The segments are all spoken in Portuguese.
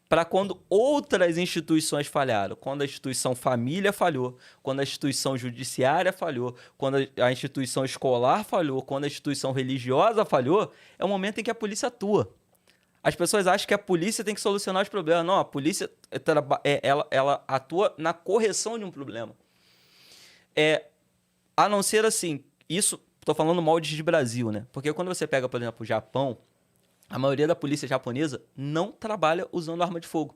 para quando outras instituições falharam. Quando a instituição família falhou, quando a instituição judiciária falhou, quando a instituição escolar falhou, quando a instituição religiosa falhou, é o momento em que a polícia atua. As pessoas acham que a polícia tem que solucionar os problemas. Não, a polícia ela atua na correção de um problema. A não ser assim, isso, estou falando molde de Brasil, né? Porque quando você pega, por exemplo, o Japão, a maioria da polícia japonesa não trabalha usando arma de fogo.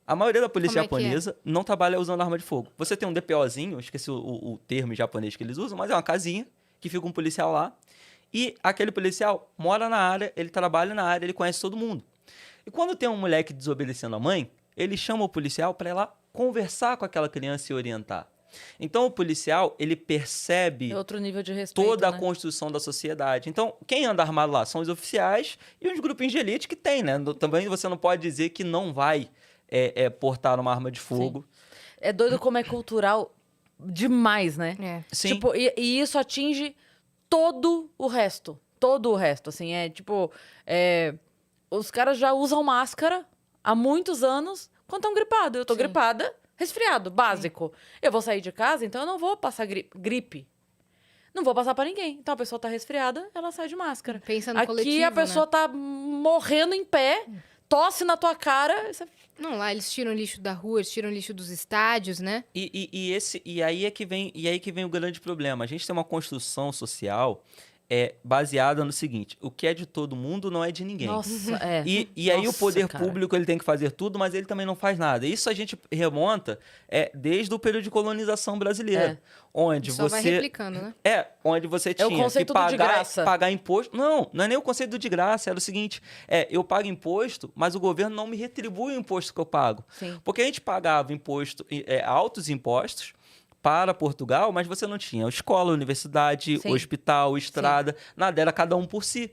A maioria da polícia japonesa não trabalha usando arma de fogo. Você tem um DPOzinho, esqueci o termo em japonês que eles usam, mas é uma casinha que fica um policial lá. E aquele policial mora na área, ele trabalha na área, ele conhece todo mundo. E quando tem um moleque desobedecendo a mãe, ele chama o policial para ir lá conversar com aquela criança e orientar. Então, o policial, ele percebe outro nível de respeito, toda a construção da sociedade. Então, quem anda armado lá são os oficiais e os grupinhos de elite que tem, né? Também você não pode dizer que não vai portar uma arma de fogo. Sim. É doido como é cultural demais, né? Sim. Tipo, e isso atinge todo o resto. Todo o resto, assim, os caras já usam máscara há muitos anos quando estão gripados. Eu tô gripada, resfriado, básico. Sim. Eu vou sair de casa, então eu não vou passar gripe. Não vou passar pra ninguém. Então a pessoa tá resfriada, ela sai de máscara. Pensa no Aqui coletivo, a pessoa né? Tá morrendo em pé, tosse na tua cara. Não, lá eles tiram lixo da rua, eles tiram lixo dos estádios, né? E aí que vem o grande problema. A gente tem uma construção social baseada no seguinte: o que é de todo mundo não é de ninguém. Nossa, E aí o poder público ele tem que fazer tudo, mas ele também não faz nada. Isso a gente remonta desde o período de colonização brasileira. Onde só vai replicando, né? Onde você tinha o conceito que do de graça. pagar imposto. Não é nem o conceito do de graça. Era o seguinte: eu pago imposto, mas o governo não me retribui o imposto que eu pago. Sim. Porque a gente pagava imposto, altos impostos para Portugal, mas você não tinha escola, universidade, Sim. hospital, estrada, nada, era cada um por si.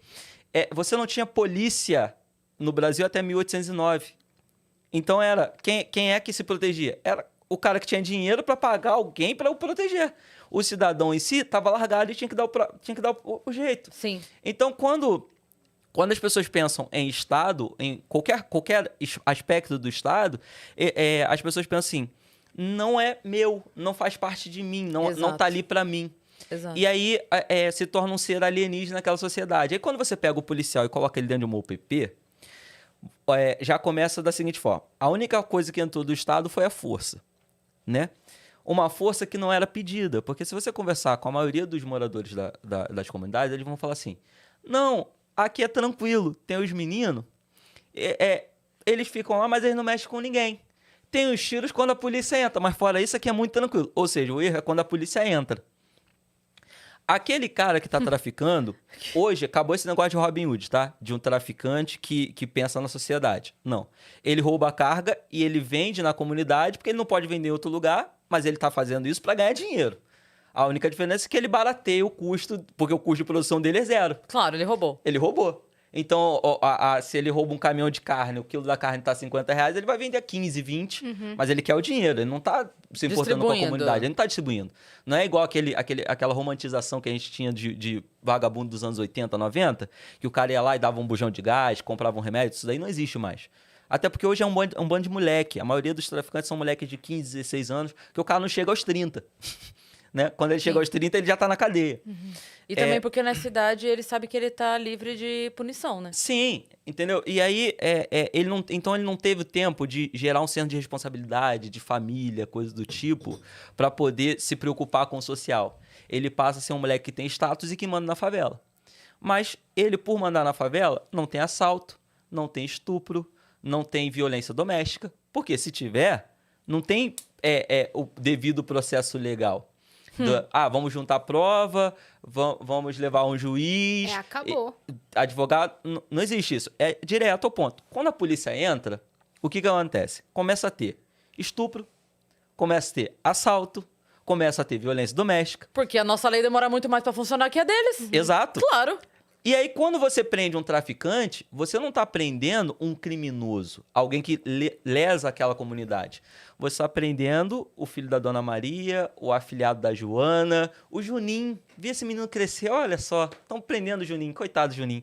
Você não tinha polícia no Brasil até 1809. Então quem é que se protegia? Era o cara que tinha dinheiro para pagar alguém para o proteger. O cidadão em si estava largado e tinha que dar o jeito. Sim. Então, quando as pessoas pensam em Estado, em qualquer aspecto do Estado, as pessoas pensam assim: não é meu, não faz parte de mim, não tá ali para mim. Exato. E aí se torna um ser alienígena naquela sociedade. Aí quando você pega o policial e coloca ele dentro de uma UPP, já começa da seguinte forma: a única coisa que entrou do Estado foi a força, né? Uma força que não era pedida, porque se você conversar com a maioria dos moradores das comunidades, eles vão falar assim: não, aqui é tranquilo, tem os meninos, eles ficam lá, mas eles não mexem com ninguém. Tem os tiros quando a polícia entra, mas fora isso aqui é muito tranquilo. Ou seja, o erro é quando a polícia entra. Aquele cara que tá traficando, hoje acabou esse negócio de Robin Hood, tá? De um traficante que pensa na sociedade. Não. Ele rouba a carga e ele vende na comunidade porque ele não pode vender em outro lugar, mas ele tá fazendo isso para ganhar dinheiro. A única diferença é que ele barateia o custo, porque o custo de produção dele é zero. Claro, ele roubou. Ele roubou. Então, se ele rouba um caminhão de carne, o quilo da carne tá R$50, ele vai vender a 15, 20, mas ele quer o dinheiro, ele não tá se importando com a comunidade, ele não tá distribuindo. Não é igual aquela romantização que a gente tinha de vagabundo dos anos 80, 90, que o cara ia lá e dava um bujão de gás, comprava um remédio, isso daí não existe mais. Até porque hoje é um bando de moleque, a maioria dos traficantes são moleques de 15, 16 anos, que o cara não chega aos 30. Né? Quando ele chega aos 30, ele já tá na cadeia. E também porque nessa idade ele sabe que ele tá livre de punição, né? Sim, entendeu? E aí, ele não teve tempo de gerar um senso de responsabilidade, de família, coisa do tipo, para poder se preocupar com o social. Ele passa a ser um moleque que tem status e que manda na favela. Mas ele, por mandar na favela, não tem assalto, não tem estupro, não tem violência doméstica. Porque se tiver, não tem o devido processo legal. Vamos juntar prova, vamos levar um juiz. Acabou. Advogado, não existe isso. É direto ao ponto. Quando a polícia entra, o que acontece? Começa a ter estupro, começa a ter assalto, começa a ter violência doméstica. Porque a nossa lei demora muito mais pra funcionar que a deles. Exato. Claro. E aí, quando você prende um traficante, você não está prendendo um criminoso, alguém que lesa aquela comunidade. Você está prendendo o filho da Dona Maria, o afilhado da Joana, o Juninho. Vi esse menino crescer, olha só, estão prendendo o Juninho, coitado do Juninho.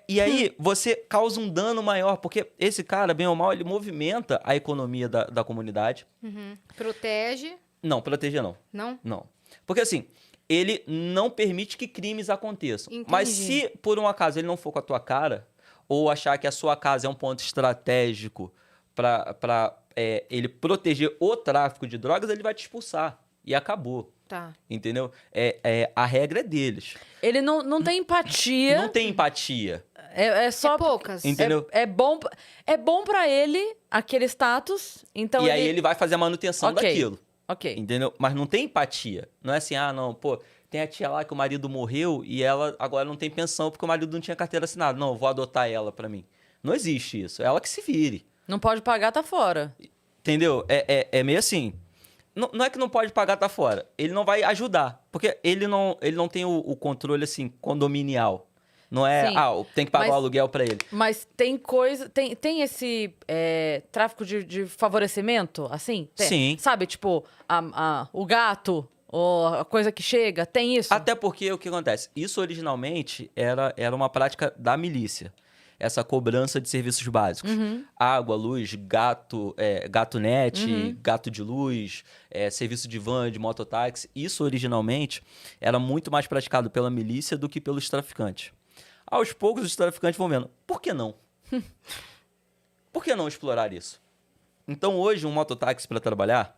E aí, você causa um dano maior, porque esse cara, bem ou mal, ele movimenta a economia da comunidade. Protege. Não, proteger não. Não? Não. Porque assim, ele não permite que crimes aconteçam. Entendi. Mas se, por um acaso, ele não for com a tua cara, ou achar que a sua casa é um ponto estratégico para ele proteger o tráfico de drogas, ele vai te expulsar. E acabou. Tá. Entendeu? A regra é deles. Ele não tem empatia. Não tem empatia. É só... É poucas. Entendeu? É bom pra ele, aquele status. Então E aí ele vai fazer a manutenção Ok. daquilo. Ok. Entendeu? Mas não tem empatia. Não é assim, não, pô, tem a tia lá que o marido morreu e ela agora não tem pensão porque o marido não tinha carteira assinada. Não, eu vou adotar ela pra mim. Não existe isso. É ela que se vire. Não pode pagar, tá fora. Entendeu? É meio assim. Não é que não pode pagar, tá fora. Ele não vai ajudar. Porque ele não tem o controle, assim, condominial. Não é, Sim. tem que pagar Mas- o aluguel pra ele. Mas tem coisa... Tem esse tráfico de favorecimento, assim? Tem. Sim. Sabe, tipo, o gato, ou a coisa que chega, tem isso? Até porque o que acontece? Isso originalmente era uma prática da milícia. Essa cobrança de serviços básicos. Água, luz, gato-net, gato de luz, serviço de van, de mototáxi. Isso originalmente era muito mais praticado pela milícia do que pelos traficantes. Aos poucos os traficantes vão vendo. Por que não? Por que não explorar isso? Então hoje um mototáxi para trabalhar,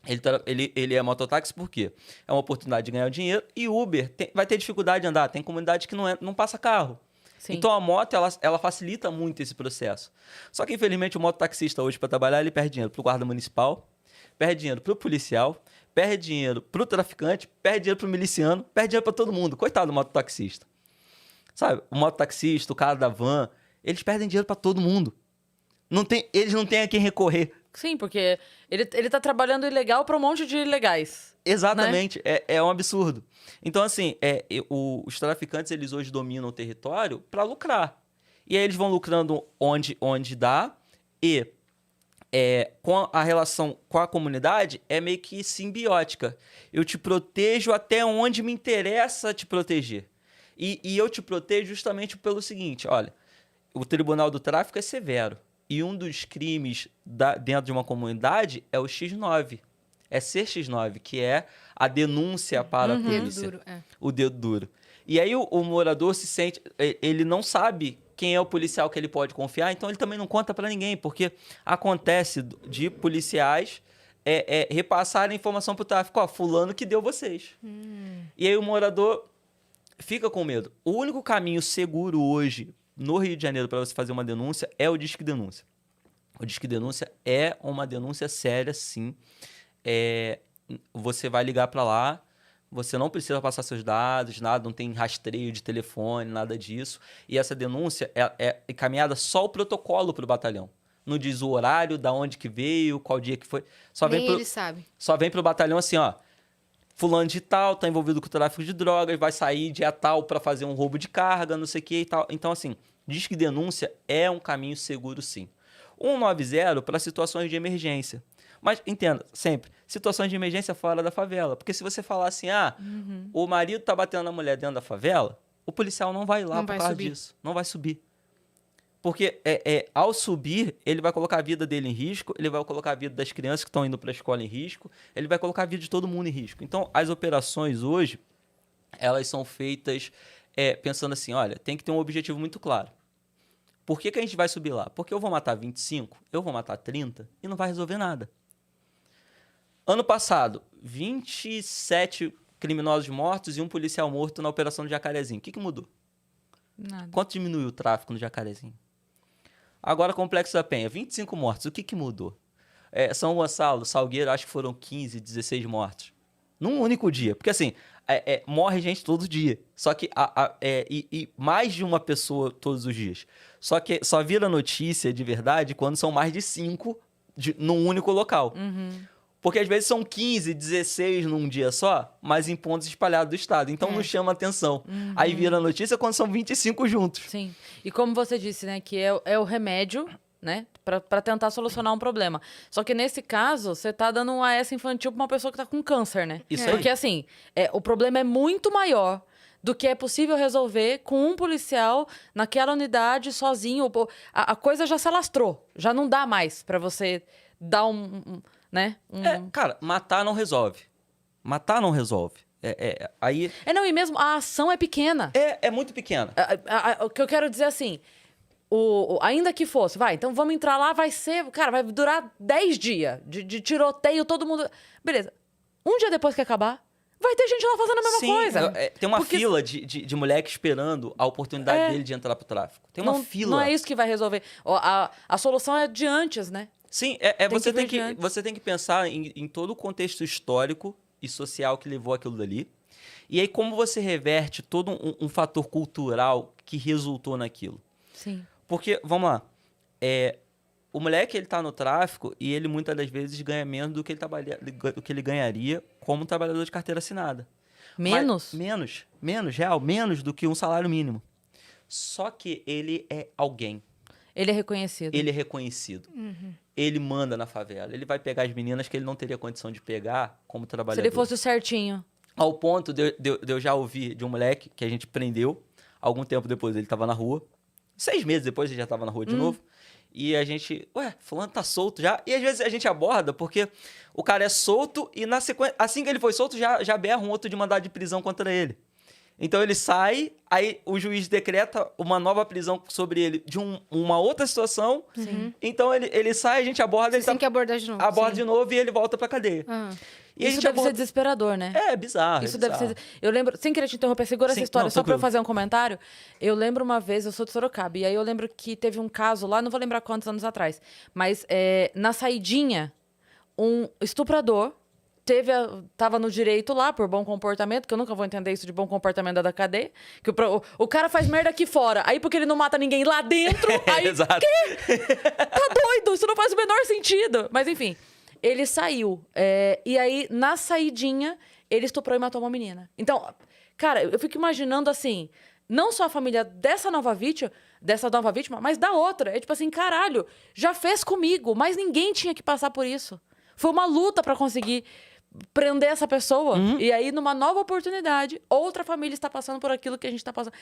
ele é mototáxi por quê? É uma oportunidade de ganhar dinheiro e Uber vai ter dificuldade de andar. Tem comunidade que não passa carro. Sim. Então a moto, ela facilita muito esse processo. Só que, infelizmente, o mototaxista hoje, para trabalhar, ele perde dinheiro pro guarda municipal, perde dinheiro pro policial, perde dinheiro pro traficante, perde dinheiro pro miliciano, perde dinheiro para todo mundo. Coitado do mototaxista. Sabe? O mototaxista, o cara da van, eles perdem dinheiro para todo mundo. Eles não têm a quem recorrer. Sim, porque ele tá trabalhando ilegal pra um monte de ilegais. Exatamente, é um absurdo. Então, assim, os traficantes, eles hoje dominam o território para lucrar. E aí eles vão lucrando onde dá e com a relação com a comunidade é meio que simbiótica. Eu te protejo até onde me interessa te proteger. E eu te protejo justamente pelo seguinte, olha, o Tribunal do Tráfico é severo. E um dos crimes dentro de uma comunidade é o X9. É ser X9, que é a denúncia para a polícia. Dedo duro. O dedo duro. E aí o morador se sente... Ele não sabe quem é o policial que ele pode confiar, então ele também não conta para ninguém, porque acontece de policiais repassarem informação para o tráfico. Ó, fulano que deu vocês. E aí o morador fica com medo. O único caminho seguro hoje no Rio de Janeiro para você fazer uma denúncia é o Disque Denúncia. O Disque Denúncia é uma denúncia séria, sim. Você vai ligar para lá, você não precisa passar seus dados, nada, não tem rastreio de telefone, nada disso. E essa denúncia é encaminhada só o protocolo para o batalhão. Não diz o horário, da onde que veio, qual dia que foi. Nem ele sabe. Só vem pro batalhão assim, ó. Fulano de tal, tá envolvido com o tráfico de drogas, vai sair dia tal para fazer um roubo de carga, não sei o que e tal. Então, assim, Disque Denúncia é um caminho seguro, sim. 190 para situações de emergência. Mas, entenda, sempre, situações de emergência fora da favela. Porque se você falar assim, o marido tá batendo na mulher dentro da favela, o policial não vai lá Não por vai causa subir. disso. Não vai subir. Porque ao subir, ele vai colocar a vida dele em risco, ele vai colocar a vida das crianças que estão indo para a escola em risco, ele vai colocar a vida de todo mundo em risco. Então, as operações hoje, elas são feitas pensando assim, olha, tem que ter um objetivo muito claro. Por que a gente vai subir lá? Porque eu vou matar 25, eu vou matar 30 e não vai resolver nada. Ano passado, 27 criminosos mortos e um policial morto na operação do Jacarezinho. O que mudou? Nada. Quanto diminuiu o tráfico no Jacarezinho? Agora, Complexo da Penha, 25 mortos. O que mudou? São Gonçalo, Salgueiro, acho que foram 15, 16 mortos. Num único dia. Porque, assim, morre gente todo dia. Só que e mais de uma pessoa todos os dias. Só que só vira notícia de verdade quando são mais de 5 num único local. Porque às vezes são 15, 16 num dia só, mas em pontos espalhados do estado. Então não chama atenção. Aí vira notícia quando são 25 juntos. Sim. E como você disse, né, que é o remédio, né, pra tentar solucionar um problema. Só que nesse caso, você tá dando um AS infantil pra uma pessoa que tá com câncer, né? Isso aí. Porque assim, o problema é muito maior do que é possível resolver com um policial naquela unidade sozinho. A coisa já se alastrou. Já não dá mais pra você dar né? Cara, matar não resolve. Matar não resolve. Aí Não, e mesmo a ação é pequena. é muito pequena. O que eu quero dizer assim, ainda que fosse, então vamos entrar lá, vai durar 10 dias de tiroteio, todo mundo... Beleza. Um dia depois que acabar, vai ter gente lá fazendo a mesma coisa. Tem uma Porque fila de moleque esperando a oportunidade dele de entrar pro tráfico. Tem uma fila. Não é isso que vai resolver. A solução é de antes, né? Sim, que você tem que pensar em todo o contexto histórico e social que levou aquilo dali. E aí, como você reverte todo um fator cultural que resultou naquilo. Sim. Porque, vamos lá, o moleque, ele tá no tráfico e ele, muitas das vezes, ganha menos do que ele ganharia como trabalhador de carteira assinada. Menos? Menos, real, menos do que um salário mínimo. Só que ele é alguém. Ele é reconhecido. Ele é reconhecido. Ele manda na favela. Ele vai pegar as meninas que ele não teria condição de pegar como trabalhador. Se ele fosse o certinho. Ao ponto de eu já ouvir de um moleque que a gente prendeu, algum tempo depois ele estava na rua. 6 meses depois ele já estava na rua de novo. E a gente, fulano tá solto já. E às vezes a gente aborda porque o cara é solto e na sequência, assim que ele foi solto, já berra um outro de mandado de prisão contra ele. Então ele sai, aí o juiz decreta uma nova prisão sobre ele de uma outra situação. Sim. Então ele sai, a gente aborda... Você tem que abordar de novo. Aborda de novo e ele volta pra cadeia. E Isso deve ser desesperador, né? É bizarro. Isso deve ser... Eu lembro, sem querer te interromper, segura essa história, só pra eu fazer um comentário. Eu lembro uma vez, eu sou de Sorocaba, e aí eu lembro que teve um caso lá, não vou lembrar quantos anos atrás, mas na saidinha, um estuprador tava no direito lá, por bom comportamento, que eu nunca vou entender isso de bom comportamento da cadeia, que o cara faz merda aqui fora, aí porque ele não mata ninguém lá dentro, aí... Exato. Quê? Tá doido, isso não faz o menor sentido. Mas enfim, ele saiu, e aí na saidinha, ele estuprou e matou uma menina. Então, cara, eu fico imaginando assim, não só a família dessa nova vítima, mas da outra. É tipo assim, caralho, já fez comigo, mas ninguém tinha que passar por isso. Foi uma luta pra conseguir prender essa pessoa. E aí, numa nova oportunidade, outra família está passando por aquilo que a gente está passando.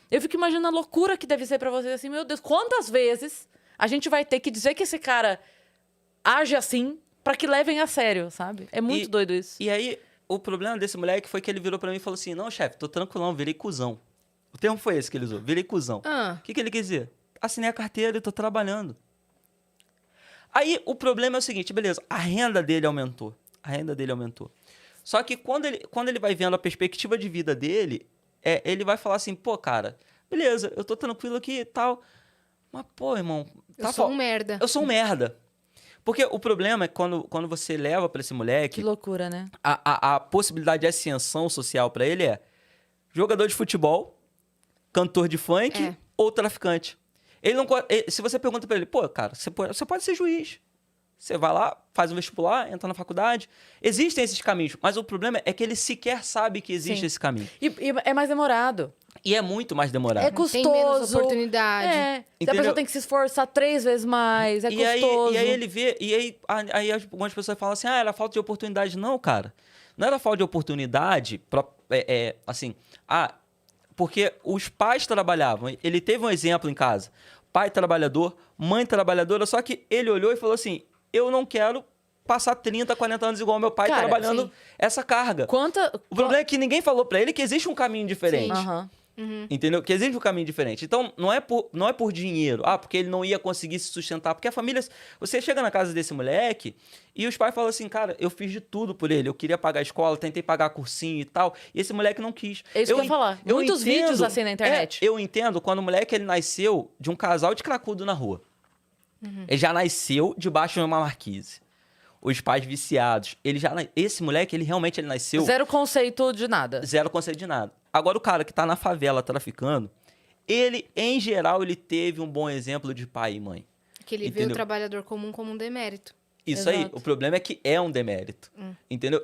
Eu fico imaginando a loucura que deve ser pra vocês, assim, meu Deus, quantas vezes a gente vai ter que dizer que esse cara age assim pra que levem a sério, sabe? É muito doido isso. E aí, o problema desse moleque foi que ele virou pra mim e falou assim, não, chefe, tô tranquilão, virei cuzão. O termo foi esse que ele usou, virei cuzão. O que ele quis dizer? Assinei a carteira e tô trabalhando. Aí, o problema é o seguinte, beleza, a renda dele aumentou. Só que quando ele vai vendo a perspectiva de vida dele, ele vai falar assim, pô, cara, beleza, eu tô tranquilo aqui e tal, mas, pô, irmão... Eu sou um merda. Eu sou um merda. Porque o problema é que quando você leva pra esse moleque... Que loucura, né? A possibilidade de ascensão social pra ele é jogador de futebol, cantor de funk ou traficante. Se você pergunta pra ele, pô, cara, você pode ser juiz. Você vai lá, faz um vestibular, entra na faculdade. Existem esses caminhos, mas o problema é que ele sequer sabe que existe esse caminho. E é mais demorado. E é muito mais demorado. É custoso. Tem menos oportunidade. A pessoa tem que se esforçar 3 vezes mais, custoso. E aí ele vê... E aí algumas pessoas falam assim, era falta de oportunidade. Não, cara. Não era falta de oportunidade, porque os pais trabalhavam. Ele teve um exemplo em casa. Pai trabalhador, mãe trabalhadora, só que ele olhou e falou assim, eu não quero passar 30, 40 anos igual meu pai, cara, trabalhando essa carga. O problema é que ninguém falou pra ele que existe um caminho diferente. Entendeu? Que existe um caminho diferente. Então, não é por dinheiro. Porque ele não ia conseguir se sustentar. Porque a família... Você chega na casa desse moleque e os pais falam assim, cara, eu fiz de tudo por ele. Eu queria pagar a escola, tentei pagar cursinho e tal. E esse moleque não quis. É isso que eu ia falar. Muitos vídeos assim na internet. Eu entendo quando o moleque ele nasceu de um casal de cracudo na rua. Ele já nasceu debaixo de uma marquise. Os pais viciados. Esse moleque, ele realmente nasceu... Zero conceito de nada. Zero conceito de nada. Agora, o cara que tá na favela traficando, ele, em geral, ele teve um bom exemplo de pai e mãe. Que ele vê o trabalhador comum como um demérito. Isso aí. Exato. O problema é que é um demérito. Entendeu?